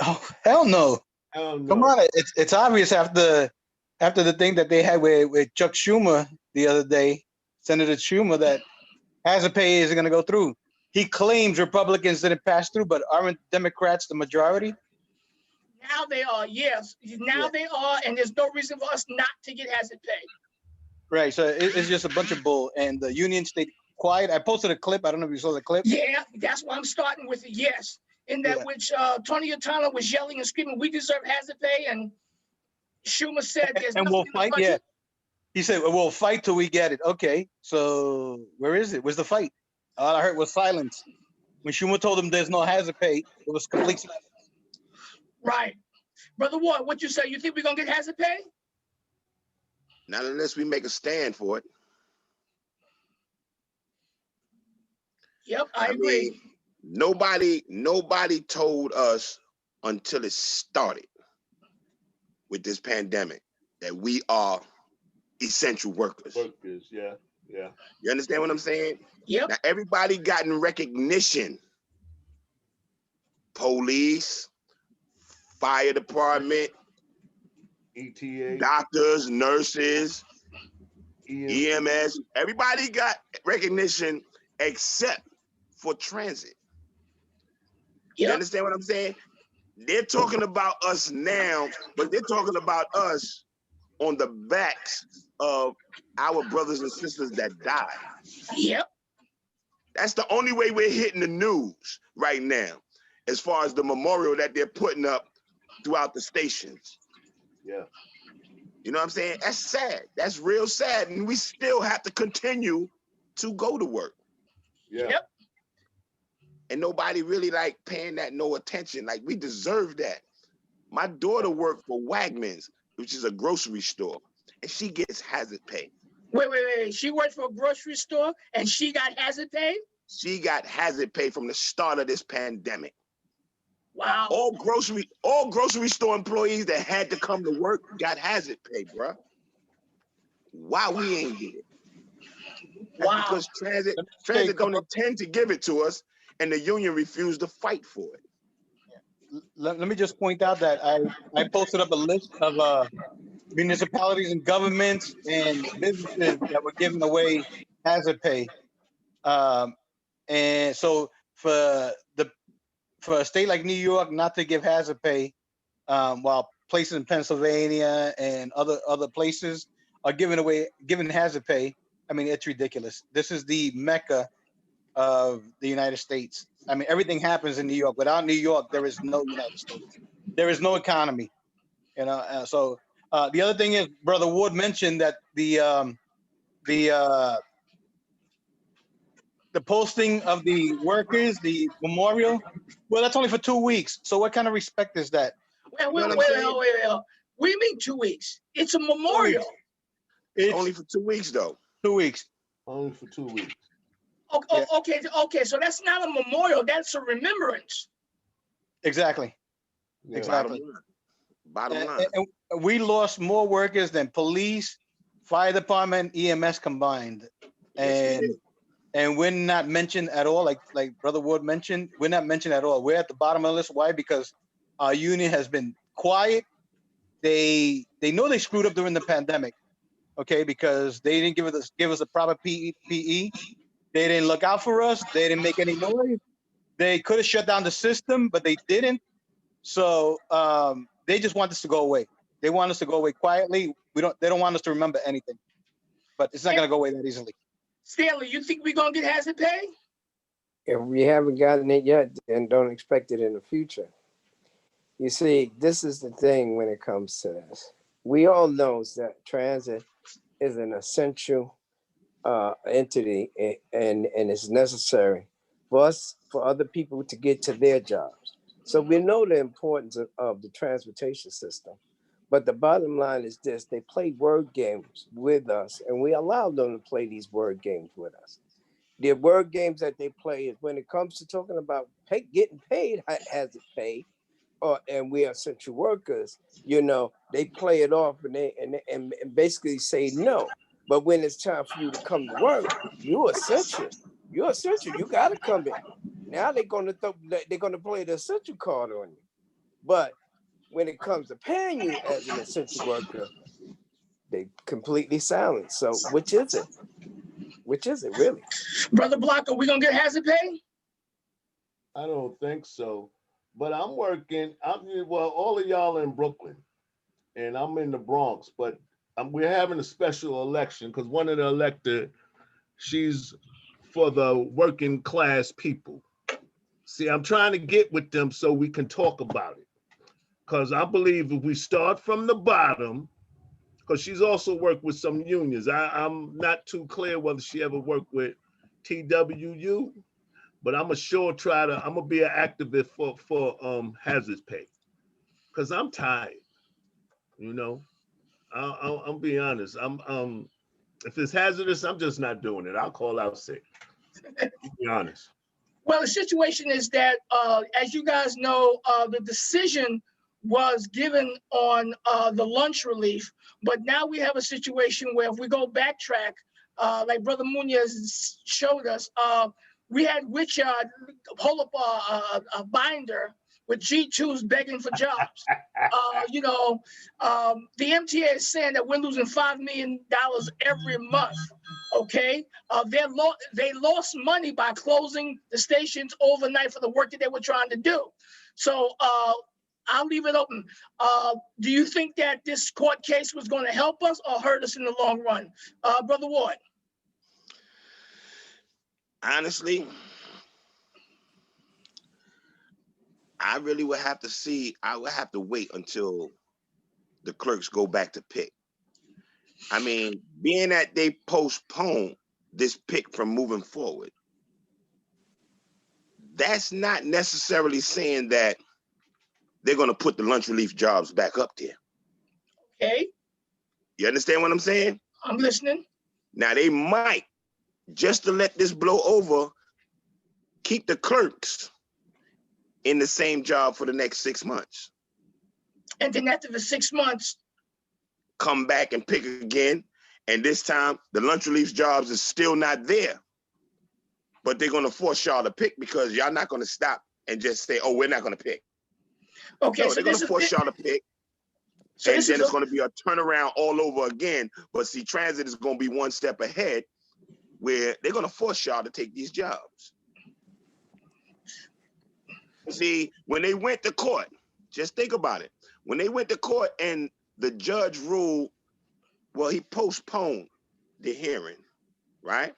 Oh, hell no. Hell no. Come on, it's obvious after the thing that they had with Chuck Schumer the other day, Senator Schumer, that hazard pay isn't going to go through. He claims Republicans didn't pass through, but aren't Democrats the majority? Now they are, yes. Now Yeah. they are, and there's no reason for us not to get hazard pay. Right. So it's just a bunch of bull, and the union stayed quiet. I posted a clip. I don't know if you saw the clip. Yeah, that's why I'm starting with it. Yes, in that which Tony O'Connor was yelling and screaming, "We deserve hazard pay," and Schumer said, "There's and nothing we'll in the fight. budget." Yeah. He said, "We'll fight till we get it." Okay. So where is it? Where's the fight? All I heard was silence. When Schumer told him there's no hazard pay, it was complete silence. Right, Brother Ward. What you say? You think we're gonna get hazard pay? Not unless we make a stand for it. Yep, I agree. Mean, nobody told us until it started with this pandemic that we are essential workers. Yeah. You understand what I'm saying? Yep. Now everybody gotten recognition. Police, fire department, ETA, doctors, nurses, EMS. Everybody got recognition except for transit. Yep. You understand what I'm saying? They're talking about us now, but they're talking about us on the backs of our brothers and sisters that died. Yep. That's the only way we're hitting the news right now, as far as the memorial that they're putting up throughout the stations. Yeah. You know what I'm saying? That's sad. That's real sad. And we still have to continue to go to work. Yeah. Yep. And nobody really like paying that no attention. Like, we deserve that. My daughter worked for Wegmans, which is a grocery store, and she gets hazard pay. Wait. She worked for a grocery store and she got hazard pay? She got hazard pay from the start of this pandemic. Wow. All grocery store employees that had to come to work got hazard pay, bro. Why we ain't get it? That's Wow. because transit don't intend to give it to us, and the union refused to fight for it. Let me just point out that I posted up a list of municipalities and governments and businesses that were giving away hazard pay. And so for a state like New York not to give hazard pay, while places in Pennsylvania and other places are giving hazard pay, I mean, it's ridiculous. This is the Mecca of the United States. I mean, everything happens in New York. Without New York, there is no United States. There is no economy. You know. So the other thing is, Brother Wood mentioned that the posting of the workers, the memorial, well, that's only for 2 weeks. So what kind of respect is that? Wait. What do you mean 2 weeks? It's a memorial. It's only for 2 weeks, though. 2 weeks. Only for 2 weeks. Okay. So that's not a memorial. That's a remembrance. Exactly. Yeah. Exactly. Bottom line. And we lost more workers than police, fire department, EMS combined. And we're not mentioned at all, like Brother Wood mentioned, we're not mentioned at all. We're at the bottom of the list. Why? Because our union has been quiet. They know they screwed up during the pandemic, okay? Because they didn't give us a proper PPE. They didn't look out for us. They didn't make any noise. They could have shut down the system, but they didn't. So they just want us to go away. They want us to go away quietly. They don't want us to remember anything. But it's not going to go away that easily. Stanley, you think we're going to get hazard pay? If we haven't gotten it yet, then don't expect it in the future. You see, this is the thing when it comes to this. We all know that transit is an essential entity, and it's necessary for other people to get to their jobs. So we know the importance of the transportation system. But the bottom line is this: they play word games with us, and we allow them to play these word games with us. The word games that they play is when it comes to talking about getting paid hazard pay, and we are essential workers. You know, they play it off and basically say no. But when it's time for you to come to work, you're essential. You're essential. You got to come in. Now they're gonna play the essential card on you. But when it comes to paying you as an essential worker, they completely silent. So which is it? Which is it really? Brother Block, are we gonna get hazard pay? I don't think so. But I'm working. Well, all of y'all are in Brooklyn, and I'm in the Bronx. But we're having a special election because one of the elected, she's for the working class people. See, I'm trying to get with them so we can talk about it. Because I believe if we start from the bottom, because she's also worked with some unions. I'm not too clear whether she ever worked with TWU, but I'm I'm gonna be an activist for hazard pay. Because I'm tired, you know. I'll be honest. If it's hazardous, I'm just not doing it. I'll call out sick. To be honest. Well, the situation is that, as you guys know, the decision was given on the lunch relief, but now we have a situation where if we go backtrack, like Brother MUNIZ showed us, we had Richard hold up a binder with G2s begging for jobs. The MTA is saying that we're losing $5 million every month. Okay, they lost money by closing the stations overnight for the work that they were trying to do. So I'll leave it open. Do you think that this court case was going to help us or hurt us in the long run, Brother Ward? Honestly, I really would have to see. I would have to wait until the clerks go back to pick. I mean, being that they postpone this pick from moving forward, that's not necessarily saying that they're going to put the lunch relief jobs back up there. Okay. You understand what I'm saying? I'm listening. Now, they might, just to let this blow over, keep the clerks in the same job for the next 6 months. And then after the 6 months, come back and pick again. And this time, the lunch relief jobs is still not there. But they're going to force y'all to pick because y'all not going to stop and just say, oh, we're not going to pick. Okay, no, so they're going to force y'all to pick. So and then it's going to be a turnaround all over again. But see, transit is going to be one step ahead where they're going to force y'all to take these jobs. See, when they went to court, just think about it. When they went to court and the judge ruled, well, he postponed the hearing, right?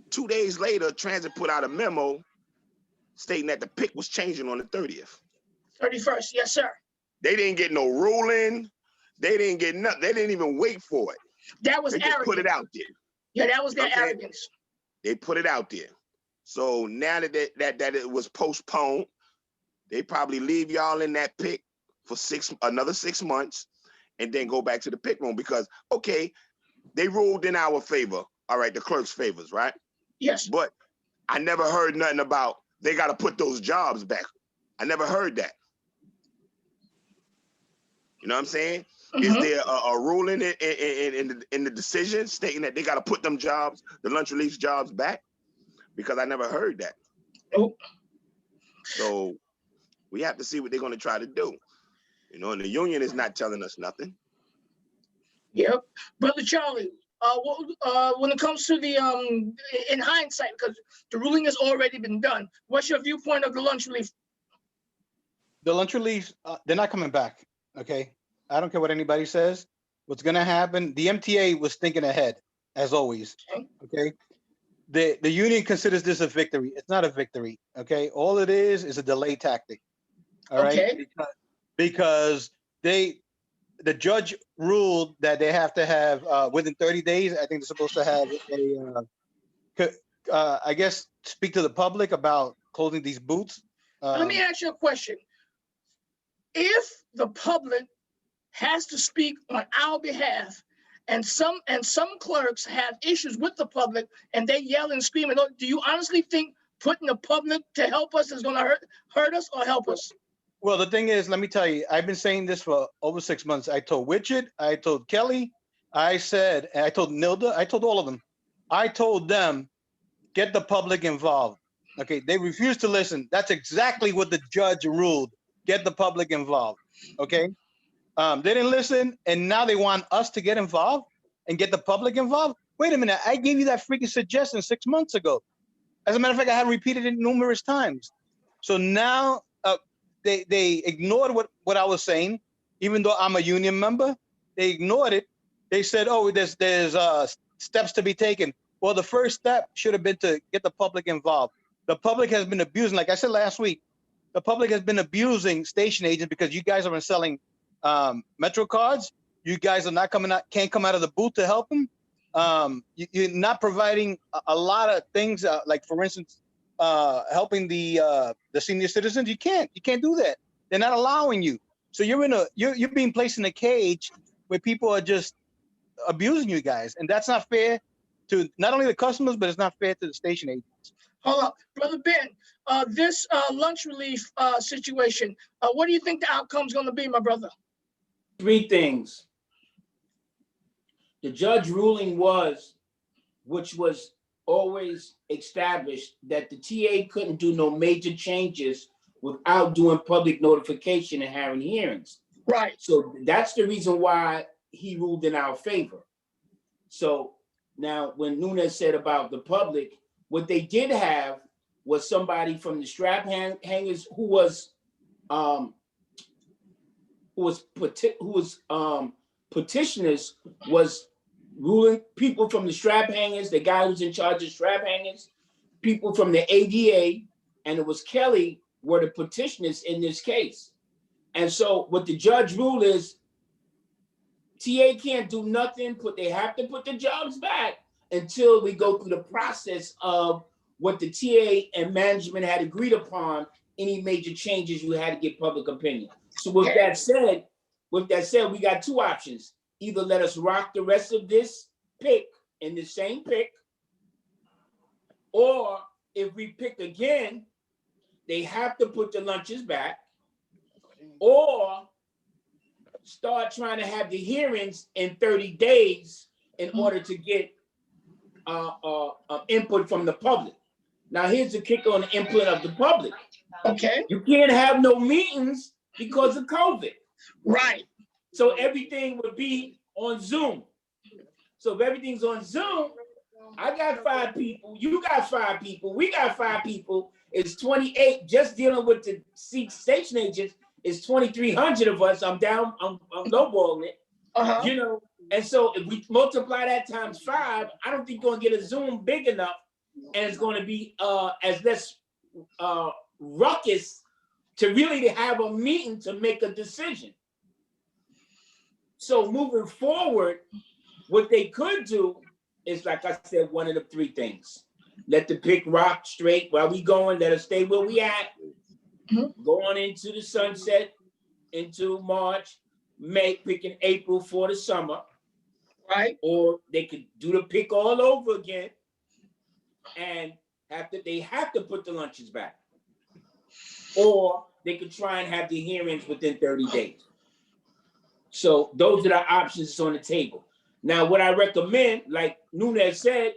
2 days later, transit put out a memo stating that the pick was changing on the 30th. 31st, yes, sir. They didn't get no ruling. They didn't get nothing. They didn't even wait for it. That was they arrogant. Just put it out there. Yeah, that was their arrogance. They put it out there. So now that it was postponed, they probably leave y'all in that pick for another 6 months and then go back to the pick room because, okay, they ruled in our favor. All right, the clerk's favors, right? Yes. But I never heard nothing about they got to put those jobs back. I never heard that. You know what I'm saying? Mm-hmm. Is there a ruling in the decision stating that they got to put them jobs, the lunch relief jobs back? Because I never heard that. Nope. So we have to see what they're going to try to do. You know, and the union is not telling us nothing. Yep. Brother Charlie, when it comes to the, in hindsight, because the ruling has already been done, what's your viewpoint of the lunch relief? The lunch relief, they're not coming back, okay? I don't care what anybody says. What's going to happen, the MTA was thinking ahead, as always, okay? The union considers this a victory. It's not a victory, okay? All it is a delay tactic, all right? Okay. Because the judge ruled that they have to have, within 30 days, I think they're supposed to have I guess, speak to the public about closing these booths. Let me ask you a question. If the public has to speak on our behalf, and some clerks have issues with the public and they yell and scream, do you honestly think putting the public to help us is going to hurt us or help us? Well, the thing is, let me tell you, I've been saying this for over 6 months. I told Richard, I told Kelly, I told Nilda, I told all of them. I told them, get the public involved. Okay, they refused to listen. That's exactly what the judge ruled. Get the public involved. Okay, they didn't listen, and now they want us to get involved and get the public involved. Wait a minute, I gave you that freaking suggestion 6 months ago. As a matter of fact, I had repeated it numerous times. So now they ignored what I was saying, even though I'm a union member. They ignored it. They said, "Oh, there's steps to be taken." Well, the first step should have been to get the public involved. The public has been abusing, like I said last week, the public has been abusing station agents because you guys have been selling Metro cards. You guys are not coming out, can't come out of the booth to help them. You're not providing a lot of things, like for instance, helping the senior citizens. You can't do that. They're not allowing you. So you're being placed in a cage where people are just abusing you guys, and that's not fair to not only the customers, but it's not fair to the station agents. Hold up, Brother Ben, this lunch relief situation, what do you think the outcome's going to be, my brother? 3 things. The judge ruling was, which was always established, that the TA couldn't do no major changes without doing public notification and having hearings. Right. So that's the reason why he ruled in our favor. So now when MUNIZ said about the public, what they did have was somebody from the strap hangers who was petitioners was ruling, people from the strap hangers, the guy who's in charge of strap hangers, people from the ADA, and it was Kelly were the petitioners in this case. And so what the judge ruled is TA can't do nothing, they have to put the jobs back until we go through the process of what the TA and management had agreed upon, any major changes you had to get public opinion. So with that said, we got 2 options. Either let us rock the rest of this pick in the same pick, or if we pick again, they have to put the lunches back, or start trying to have the hearings in 30 days in order to get input from the public. Now, here's the kicker on the input of the public. Okay. You can't have no meetings because of COVID. Right. So everything would be on Zoom. So if everything's on Zoom, I got 5 people, you got 5 people, we got 5 people. It's 28 just dealing with the station agents. It's 2,300 of us. I'm lowballing it. You know, and so if we multiply that times 5, I don't think you're gonna get a Zoom big enough, and it's gonna be as less ruckus to really have a meeting to make a decision. So moving forward, what they could do is, like I said, one of the 3 things. Let the pick rock straight while we going, let us stay where we at. Go on into the sunset, into March, May, picking April for the summer. Right. Or they could do the pick all over again and they have to put the lunches back. Or they could try and have the hearings within 30 days. So those are the options on the table. Now, what I recommend, like MUNIZ said,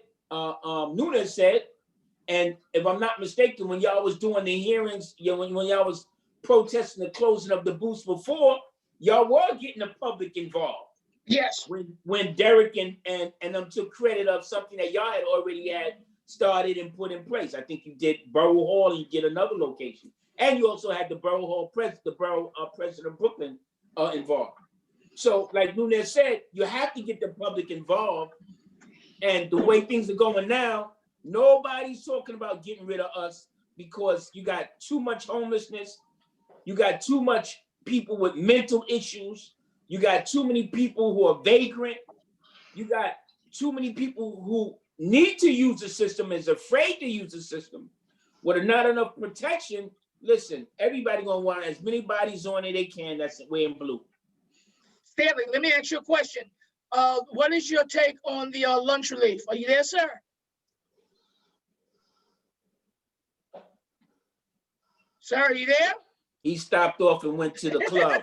and if I'm not mistaken, when y'all was doing the hearings, when y'all was protesting the closing of the booths before, y'all were getting the public involved. Yes. When Derek and them took credit of something that y'all had already started and put in place. I think you did Borough Hall and you did another location. And you also had the Borough Hall president of Brooklyn involved. So like MUNIZ said, you have to get the public involved. And the way things are going now, nobody's talking about getting rid of us because you got too much homelessness. You got too much people with mental issues. You got too many people who are vagrant. You got too many people who need to use the system, is afraid to use the system. With not enough protection, listen, everybody gonna want as many bodies on it they can that's wearing blue. Stanley, let me ask you a question. What is your take on the lunch relief? Are you there, sir? Sir, are you there? He stopped off and went to the club.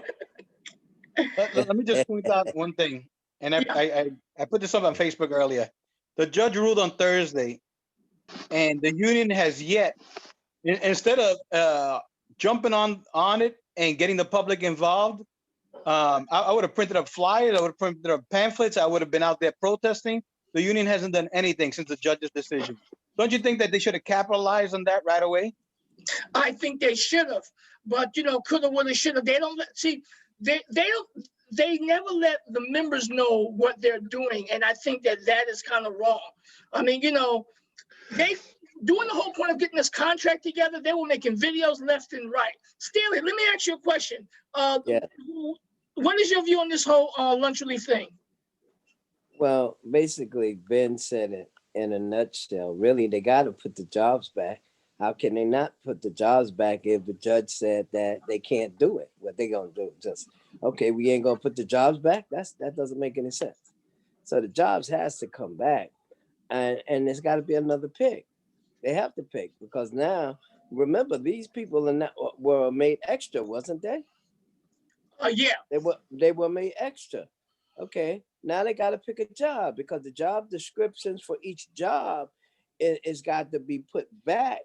Let me just point out one thing, and I put this up on Facebook earlier. The judge ruled on Thursday and the union has yet, instead of jumping on it and getting the public involved, I would have printed up flyers, I would have printed up pamphlets, I would have been out there protesting. The union hasn't done anything since the judge's decision. Don't you think that they should have capitalized on that right away? I think they should have, but you know, coulda, woulda, shoulda. They don't see. They don't. They never let the members know what they're doing, and I think that is kind of wrong. I mean, you know, they doing the whole point of getting this contract together. They were making videos left and right. Staley, let me ask you a question. Yeah. What is your view on this whole lunch relief thing? Well, basically, Ben said it in a nutshell. Really, they got to put the jobs back. How can they not put the jobs back if the judge said that they can't do it? What they gonna do? Just, okay, we ain't gonna put the jobs back? That doesn't make any sense. So the jobs has to come back, and there's got to be another pick. They have to pick, because now, remember, these people were made extra, wasn't they? Yeah. They were made extra. Okay, now they got to pick a job, because the job descriptions for each job is got to be put back,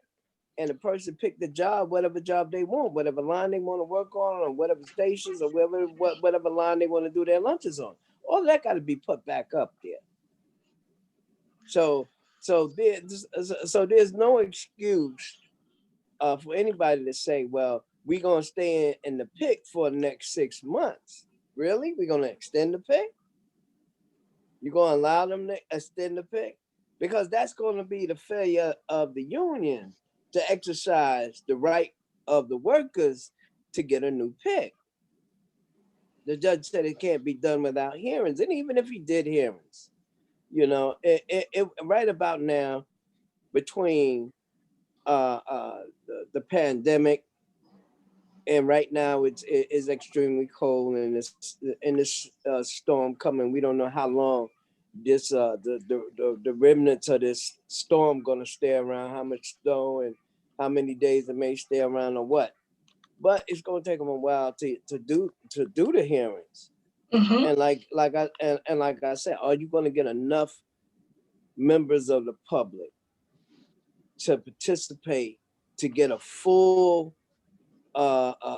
and the person pick the job, whatever job they want, whatever line they want to work on, or whatever stations, or whatever line they want to do their lunches on. All that got to be put back up there. So there's no excuse for anybody to say, well, we're going to stay in the pick for the next 6 months. Really? We're going to extend the pick? You're going to allow them to extend the pick? Because that's going to be the failure of the union to exercise the right of the workers to get a new pick. The judge said it can't be done without hearings. And even if he did hearings, you know, it right about now, between the pandemic, and right now it's extremely cold, and this storm coming. We don't know how long this the remnants of this storm gonna stay around, how much snow and how many days it may stay around, or what. But it's gonna take them a while to do the hearings. Mm-hmm. And like I said, are you gonna get enough members of the public to participate to get a full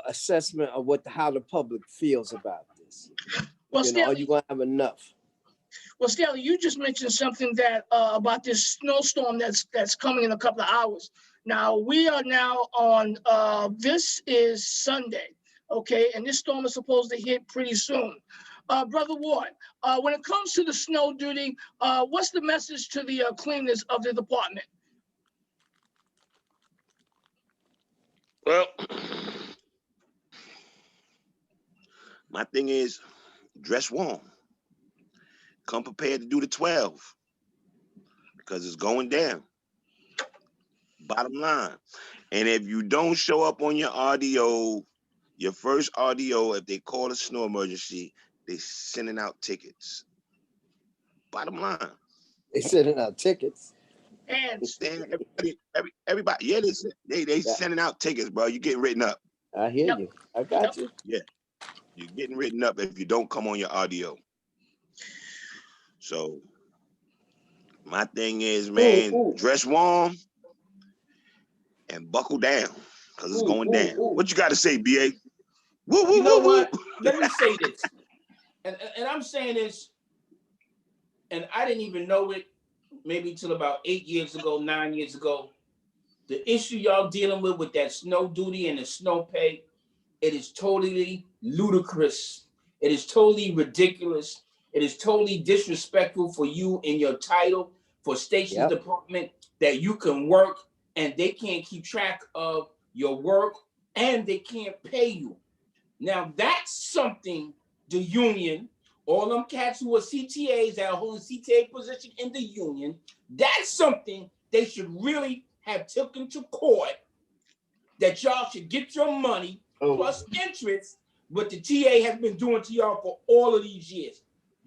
assessment of how the public feels about this? Well, you know, are you going to have enough? Well, Staley, you just mentioned something that about this snowstorm that's coming in a couple of hours. Now, we are now on, this is Sunday, okay? And this storm is supposed to hit pretty soon. Brother Ward, when it comes to the snow duty, what's the message to the cleaners of the department? Well, my thing is, dress warm. Come prepared to do the 12, because it's going down. Bottom line. And if you don't show up on your RDO, your first RDO, if they call a snow emergency, they sending out tickets. Bottom line. They sending out tickets. And everybody, yeah, they sending out tickets, bro. You getting written up. I hear you. I got you. Yeah, you're getting written up if you don't come on your RDO. So my thing is, man, dress warm and buckle down, because it's going down. What you got to say, BA? Woo, you know what? Let me say this, and I'm saying this, and I didn't even know it maybe till about 8 years ago, 9 years ago. The issue y'all dealing with that snow duty and the snow pay, it is totally ludicrous. It is totally ridiculous. It is totally disrespectful for you and your title, for Station's department, that you can work and they can't keep track of your work and they can't pay you. Now that's something the union, all them cats who are CTAs that are holding CTA position in the union, that's something they should really have taken to court, that y'all should get your money plus interest, what the TA has been doing to y'all for all of these years.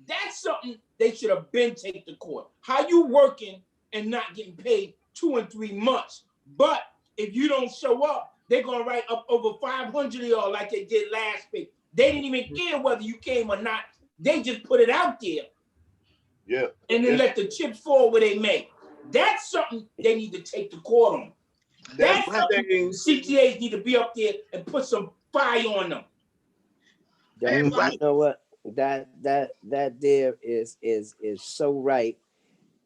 That's something they should have been taken to court. How you working and not getting paid 2 and 3 months? But if you don't show up, they're gonna write up over 500 of y'all like they did last week. They didn't even care whether you came or not. They just put it out there. Yeah. And then let the chips fall where they may. That's something they need to take to court on. That's something the CTAs need to be up there and put some fire on them. You Right. know what? That there is so right.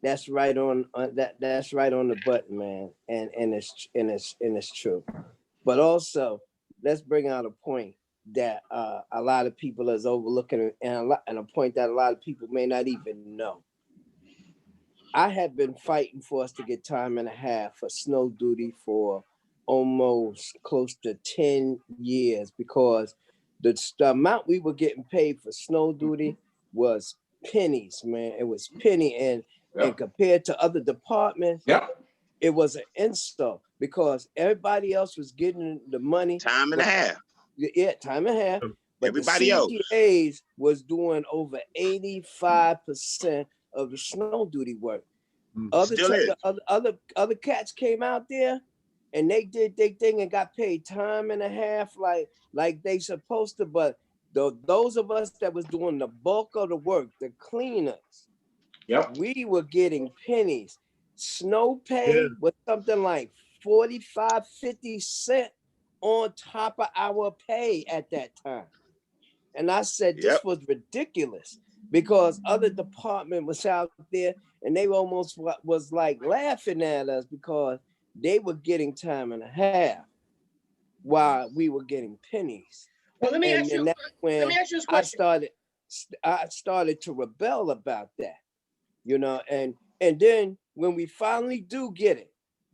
That's right on that's right on the button, man. And it's true. But also, let's bring out a point that a lot of people is overlooking, and a point that a lot of people may not even know. I have been fighting for us to get time and a half for snow duty for almost close to 10 years because the amount we were getting paid for snow duty was pennies, man. It was penny, and compared to other departments, it was an insult because everybody else was getting the money. Time and a half. Yeah, time and a half. But Everybody the else CTAs was doing over 85% of the snow duty work. Other cats came out there and they did their thing and got paid time and a half like they supposed to, but those of us that was doing the bulk of the work, the cleaners, we were getting pennies. Snow pay was something like 45, 50 cents on top of our pay at that time. And I said, this was ridiculous because other department was out there and they almost was like laughing at us because they were getting time and a half while we were getting pennies. Well, let me ask you this question. I started to rebel about that, you know, and then when we finally do get it,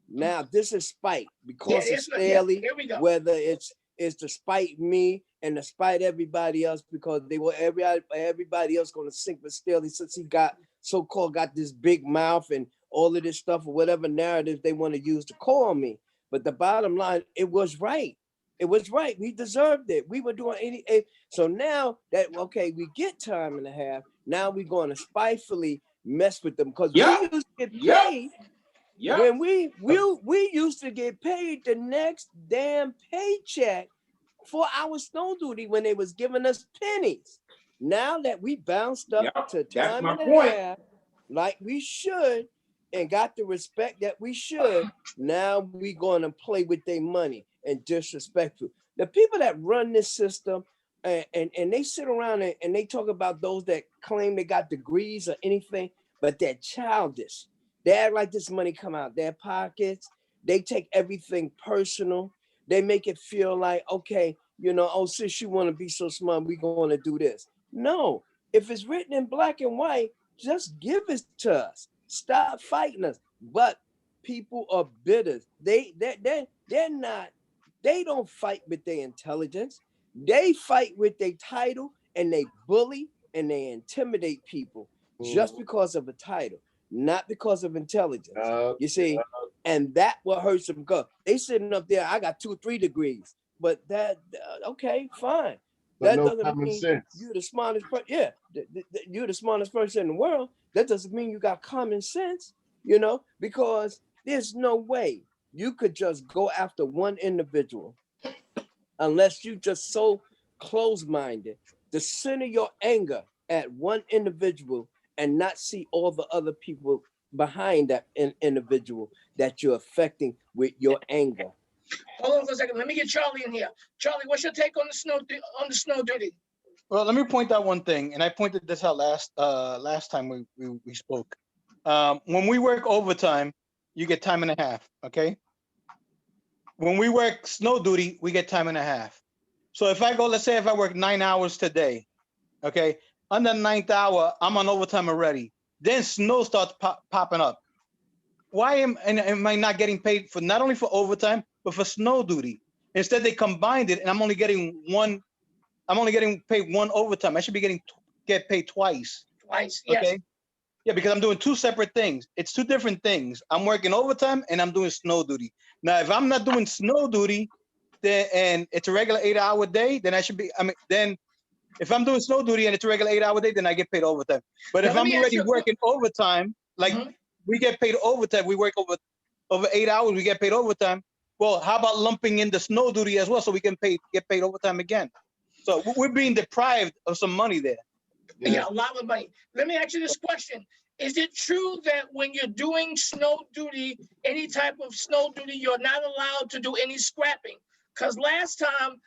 now this is spite because of Staley, whether it's to spite me and to spite everybody else because they were everybody else going to sink with Staley since he got this big mouth and all of this stuff or whatever narrative they want to use to call me. But the bottom line, it was right. It was right. We deserved it. We were doing 88. So now that, okay, we get time and a half, now we're going to spitefully mess with them because we used to get paid. When we used to get paid the next damn paycheck for our snow duty when they was giving us pennies. Now that we bounced up to time and a half, like we should, and got the respect that we should, now we gonna play with their money and disrespectful. The people that run this system and they sit around and they talk about those that claim they got degrees or anything, but they're childish. They act like this money come out their pockets. They take everything personal. They make it feel like, okay, you know, oh, since you want to be so smart, we're going to do this. No, if it's written in black and white, just give it to us. Stop fighting us. But people are bitter. They're not, they don't fight with their intelligence. They fight with their title and they bully and they intimidate people just because of a title. Not because of intelligence, you see, and that what hurts them. Because they sitting up there, I got 2 or 3 degrees, but that okay, fine. But That no doesn't common mean sense. you're the smartest person. Yeah, you're the smartest person in the world. That doesn't mean you got common sense, you know, because there's no way you could just go after one individual unless you just so close-minded to center your anger at one individual and not see all the other people behind that individual that you're affecting with your anger. Hold on for a second. Let me get Charlie in here. Charlie, what's your take on the snow duty? Well, let me point out one thing, and I pointed this out last time we spoke. When we work overtime, you get time and a half, okay? When we work snow duty, we get time and a half. So if I go, let's say if I work 9 hours today, okay, on the 9th hour, I'm on overtime already. Then snow starts popping up. Why am I not getting paid for not only for overtime, but for snow duty? Instead, they combined it, and I'm only getting paid one overtime. I should be get paid twice. Twice, yes. Okay. Yeah, because I'm doing 2 separate things. It's 2 different things. I'm working overtime and I'm doing snow duty. Now, if I'm not doing snow duty, then and it's a regular 8-hour day, then I should be. Then if I'm doing snow duty and it's a regular 8-hour day, then I get paid overtime. But if I'm already working overtime, like we get paid overtime, we work over 8 hours, we get paid overtime. Well, how about lumping in the snow duty as well, so we can get paid overtime again? So we're being deprived of some money there. Yeah, a lot of money. Let me ask you this question. is it true that when you're doing snow duty, any type of snow duty, you're not allowed to do any scrapping? Because last time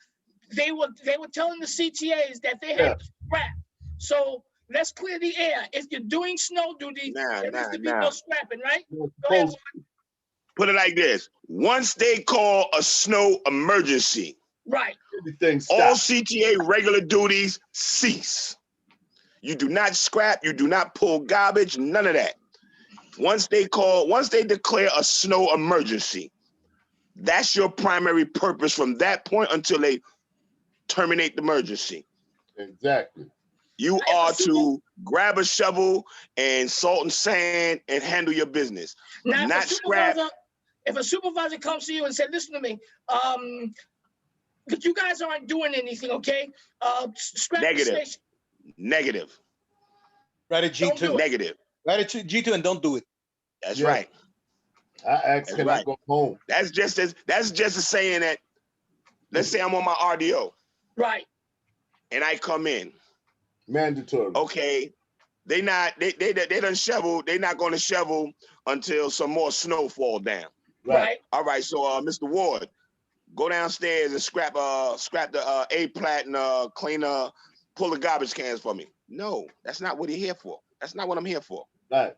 they were telling the CTAs that they had to scrap. So let's clear the air. If you're doing snow duty, there needs to be no scrapping, right? Go ahead. Put it like this. Once they call a snow emergency, Right. All CTA regular duties cease. You do not scrap, you do not pull garbage, none of that. Once they declare a snow emergency, that's your primary purpose from that point until they terminate the emergency. Exactly. You are to grab a shovel and salt and sand and handle your business. Now, not scrap. If a supervisor comes to you and said, listen to me, but you guys aren't doing anything, okay? Scrap the station. Negative. Write a G2. Negative. Write a G2 and don't do it. That's right. I asked, can I go home? That's just as saying that, let's say I'm on my RDO. Right. And I come in. Mandatory. Okay. They done shovel. They're not going to shovel until some more snow fall down. Right. All right. So, Mr. Ward, go downstairs and scrap the A-plat and pull the garbage cans for me. No, that's not what you're here for. That's not what I'm here for. Right.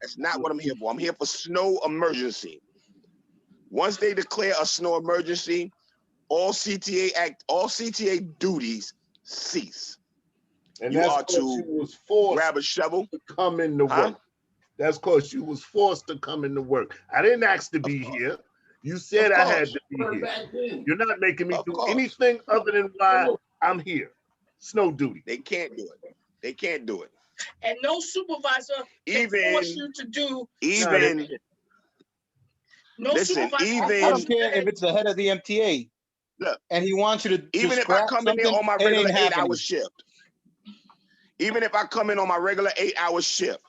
That's not what I'm here for. I'm here for snow emergency. Once they declare a snow emergency, all CTA duties cease. And you that's are to was forced grab a shovel to come into work. That's because you was forced to come into work. I didn't ask to be here. You said I had to be here. You're not making me do anything other than why I'm here. Snow duty. They can't do it. They can't do it. And no supervisor can force you to do. No listen, I don't care if it's the head of the MTA. Look, and he wants you to even if I come in there on my regular 8-hour shift. Even if I come in on my regular 8-hour shift.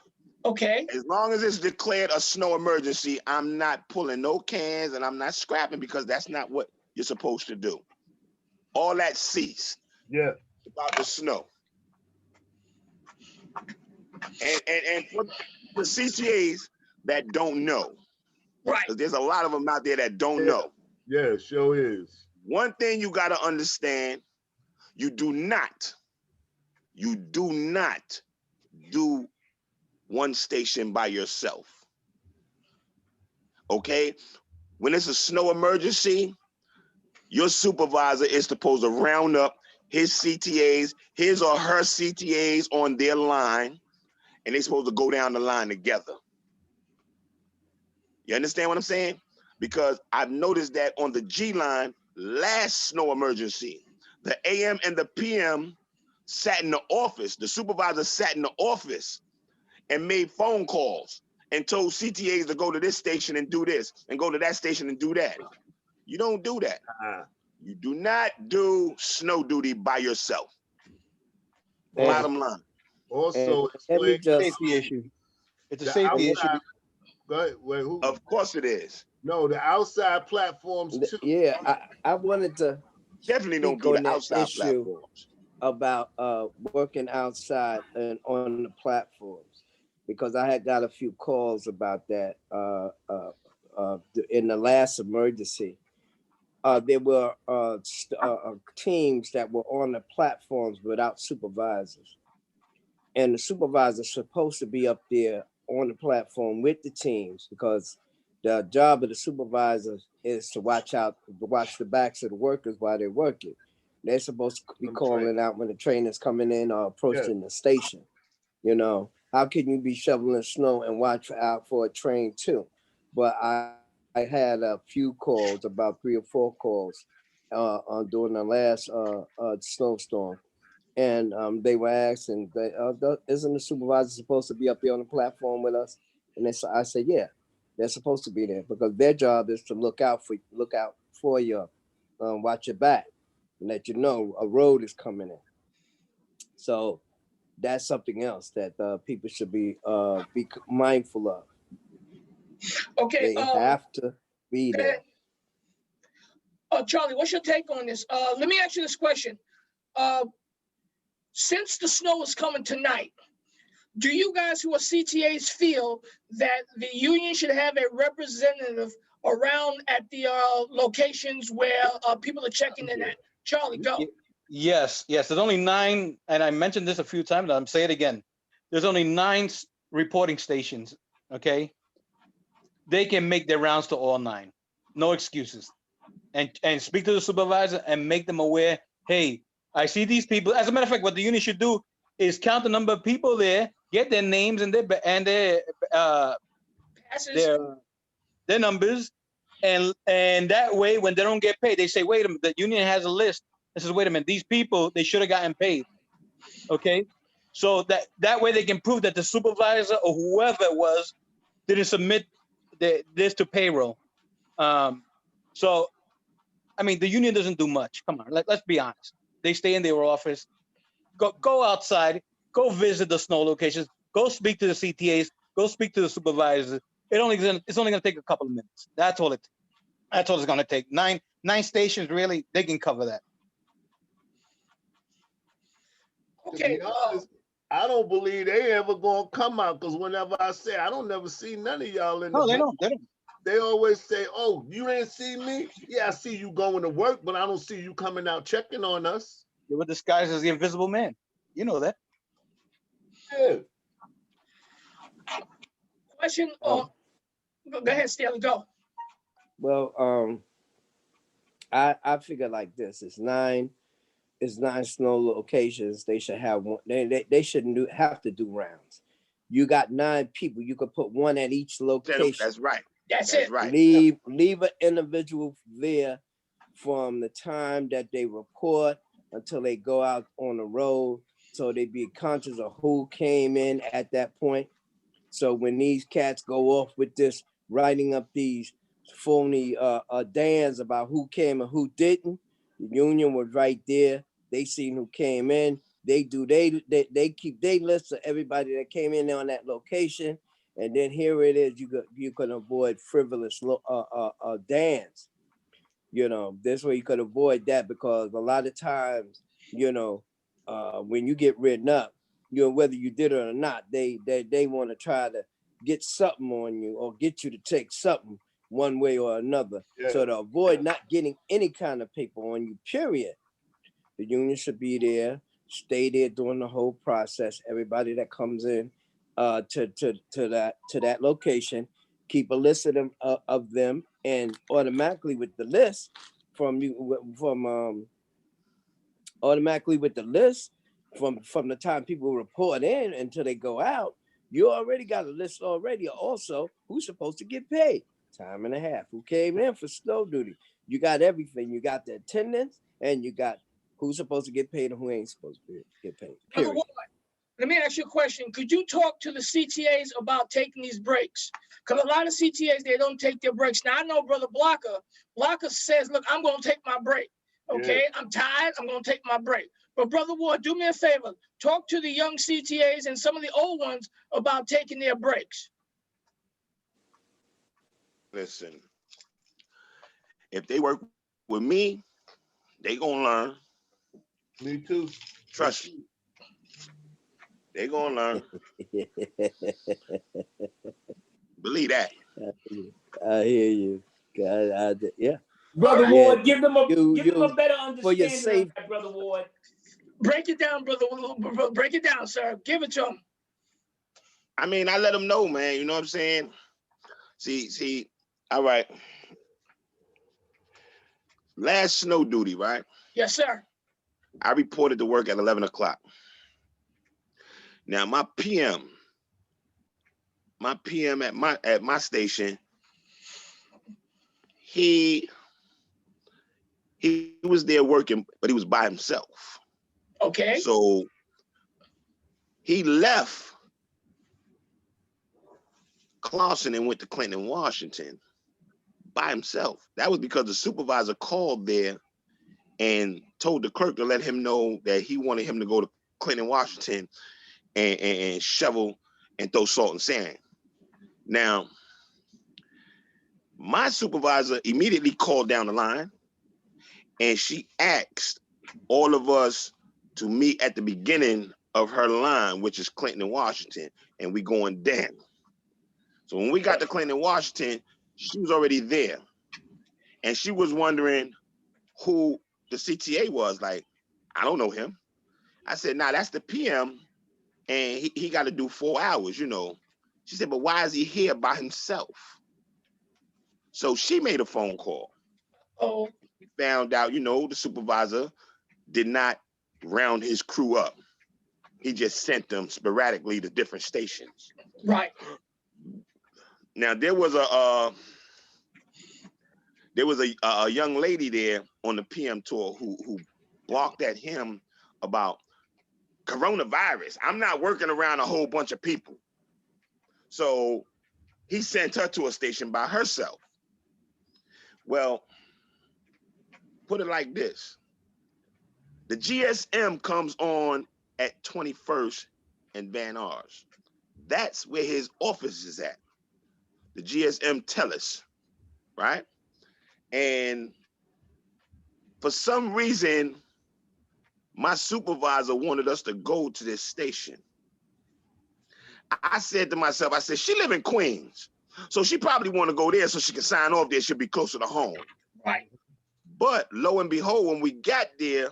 Okay. As long as it's declared a snow emergency, I'm not pulling no cans and I'm not scrapping because that's not what you're supposed to do. All that ceased. Yeah. About the snow. And for the CTAs that don't know, right? Because there's a lot of them out there that don't know. Yeah, sure is. One thing you got to understand: you do not do one station by yourself. Okay? When it's a snow emergency, your supervisor is supposed to round up his CTAs, his or her CTAs on their line, and they're supposed to go down the line together. You understand what I'm saying? Because I've noticed that on the G line, last snow emergency, the AM and the PM sat in the office, the supervisor sat in the office and made phone calls and told CTAs to go to this station and do this and go to that station and do that. You don't do that. You do not do snow duty by yourself. Bottom line. Also, safety issue. It's a safety issue. Go ahead. Wait, who? Of course it is. No, the outside platforms too. Yeah, I wanted to definitely don't do the outside platforms. About working outside and on the platforms, because I had got a few calls about that in the last emergency. There were teams that were on the platforms without supervisors. And the supervisor's supposed to be up there on the platform with the teams, because the job of the supervisor is to watch the backs of the workers while they're working. They're supposed to be calling out when the train is coming in or approaching the station. You know, how can you be shoveling snow and watch out for a train too? But I had a few calls, about 3 or 4 calls during the last snowstorm. And they were asking, isn't the supervisor supposed to be up there on the platform with us? And I said, yeah, they're supposed to be there, because their job is to look out for you, watch your back, and let you know a road is coming in. So that's something else that people should be mindful of. Okay, they have to be there. Charlie, what's your take on this? Let me ask you this question. Since the snow is coming tonight, do you guys who are CTAs feel that the union should have a representative around at the locations where people are checking in at? Charlie, go. Yes, yes. There's only 9, and I mentioned this a few times. I'm saying it again. There's only 9 reporting stations. Okay, they can make their rounds to all 9. No excuses, and speak to the supervisor and make them aware. Hey, I see these people. As a matter of fact, what the union should do is count the number of people there, get their names and their Passes. their numbers, and that way, when they don't get paid, they say, wait a minute, the union has a list. This is, wait a minute, these people, they should have gotten paid. Okay, so that way they can prove that the supervisor or whoever it was didn't submit this to payroll. So, I mean, the union doesn't do much. Come on, let's be honest. They stay in their office. Go outside. Go visit the snow locations. Go speak to the CTAs. Go speak to the supervisors. It's only going to take a couple of minutes. That's all it's going to take. Nine stations, really, they can cover that. Okay. To be honest, I don't believe they ever gonna come out, because whenever I say, I don't never see none of y'all in the. No, they don't. They always say, "Oh, you didn't see me? Yeah, I see you going to work, but I don't see you coming out checking on us." They were disguised as the Invisible Man. You know that. Yeah. Question on. Go ahead, Staley. Go. Well, I figure like this: it's 9 snow locations. They should have one. They shouldn't have to do rounds. You got 9 people. You could put 1 at each location. That's right. That's it. Right. Leave an individual there from the time that they report until they go out on the road, so they be conscious of who came in at that point. So when these cats go off with this, writing up these phony dams about who came and who didn't, the union was right there. They seen who came in. They keep their list of everybody that came in on that location. And then here it is, you can avoid frivolous dance. You know, this way you could avoid that, because a lot of times, you know, when you get written up, you know, whether you did it or not, they want to try to get something on you or get you to take something one way or another. Yeah. So to avoid not getting any kind of paper on you, period, the union should be there, stay there during the whole process. Everybody that comes in to that location, keep a list of them, and automatically with the list from the time people report in until they go out, you already got a list already. Also, who's supposed to get paid, time and a half, who came in for snow duty. You got everything. You got the attendance, and you got who's supposed to get paid and who ain't supposed to get paid. Period. Let me ask you a question. Could you talk to the CTAs about taking these breaks? Because a lot of CTAs, they don't take their breaks. Now, I know Brother Blocker says, look, I'm going to take my break. Okay, yeah. I'm tired. I'm going to take my break. But Brother Ward, do me a favor. Talk to the young CTAs and some of the old ones about taking their breaks. Listen, if they work with me, they going to learn. Me too. Trust me. They gonna learn. Believe that. I hear you. God, yeah. Brother Ward, give them a better understanding for your safe, of that, Brother Ward. Break it down, brother. Break it down, sir. Give it to them. I mean, I let them know, man. You know what I'm saying? See. All right. Last snow duty, right? Yes, sir. I reported to work at 11 o'clock. Now my PM at my station, he was there working, but he was by himself. Okay. So he left Clawson and went to Clinton, Washington by himself. That was because the supervisor called there and told the clerk to let him know that he wanted him to go to Clinton, Washington and shovel and throw salt and sand. Now, my supervisor immediately called down the line and she asked all of us to meet at the beginning of her line, which is Clinton and Washington, and we going down. So when we got to Clinton, Washington, she was already there. And she was wondering who the CTA was. Like, I don't know him. I said, nah, that's the PM, and he got to do 4 hours, you know. She said, but why is he here by himself? So she made a phone call. Oh, We found out, you know, the supervisor did not round his crew up. He just sent them sporadically to different stations. right. Now there was a young lady there on the PM tour who barked at him about coronavirus. I'm not working around a whole bunch of people. So he sent her to a station by herself. Well, put it like this. The GSM comes on at 21st and Van Ars. That's where his office is at. The GSM Telus, right? And for some reason, my supervisor wanted us to go to this station. I said to myself, I said, she live in Queens. So she probably want to go there so she can sign off there. She'll be closer to home. Right. But lo and behold, when we got there,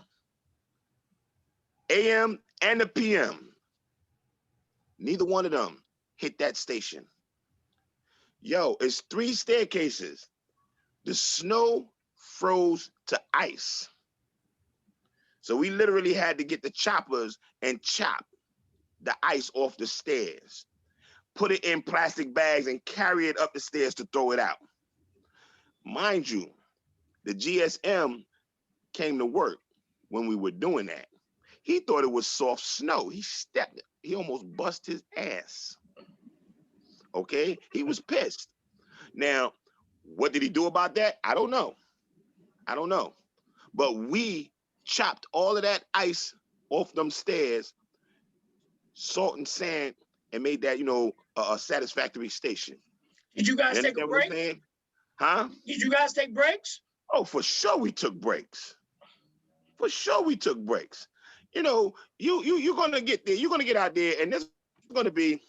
AM and the PM, neither one of them hit that station. Yo, it's 3 staircases. The snow froze to ice. So we literally had to get the choppers and chop the ice off the stairs, put it in plastic bags and carry it up the stairs to throw it out. Mind you, the GSM came to work when we were doing that. He thought it was soft snow. He stepped it. He almost bust his ass. Okay, he was pissed. Now, what did he do about that? I don't know. I don't know. But we chopped all of that ice off them stairs, salt and sand, and made that, you know, a satisfactory station. Did you guys You take a understand what I'm break? saying? Huh? Did you guys take breaks? Oh, for sure we took breaks. For sure we took breaks. You know, you're gonna get there, you're gonna get out there, and there's gonna be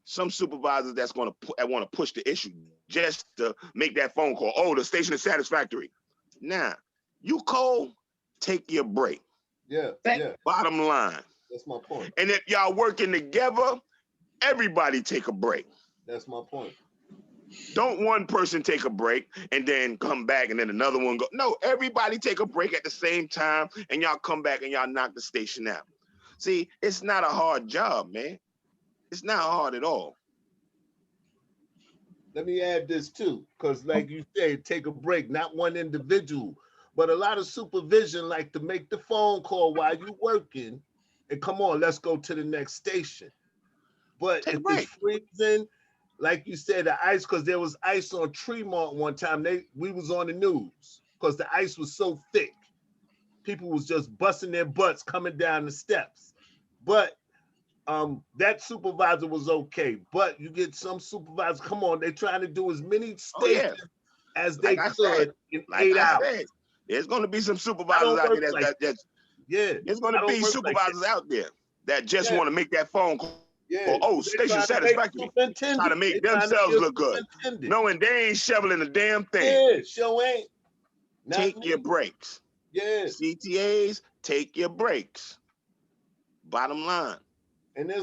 some supervisors that's gonna want to push the issue just to make that phone call. Oh, the station is satisfactory. Nah, you cold, take your break. Yeah, yeah, Bottom line. that's my point. And if y'all working together, everybody take a break. That's my point. Don't one person take a break and then come back and then another one go. No, everybody take a break at the same time and y'all come back and y'all knock the station out. See, it's not a hard job, man. It's not hard at all. Let me add this too, because like you said, take a break, not one individual, but a lot of supervision like to make the phone call while you working and come on, let's go to the next station. But Take a if break. it's freezing, like you said, the ice, because there was ice on Tremont one time, we was on the news because the ice was so thick. People was just busting their butts coming down the steps. But that supervisor was okay. But you get some supervisors, come on, they're trying to do as many stations as they could in 8 hours. There's going to be some supervisors out there there's going to be supervisors out there that just want to make that phone call. Yeah. Oh, station satisfactory. Try to make themselves look good. Knowing they ain't shoveling a damn thing. Yeah, sure ain't. Take your breaks. Yeah. CTAs, take your breaks. Bottom line. And there's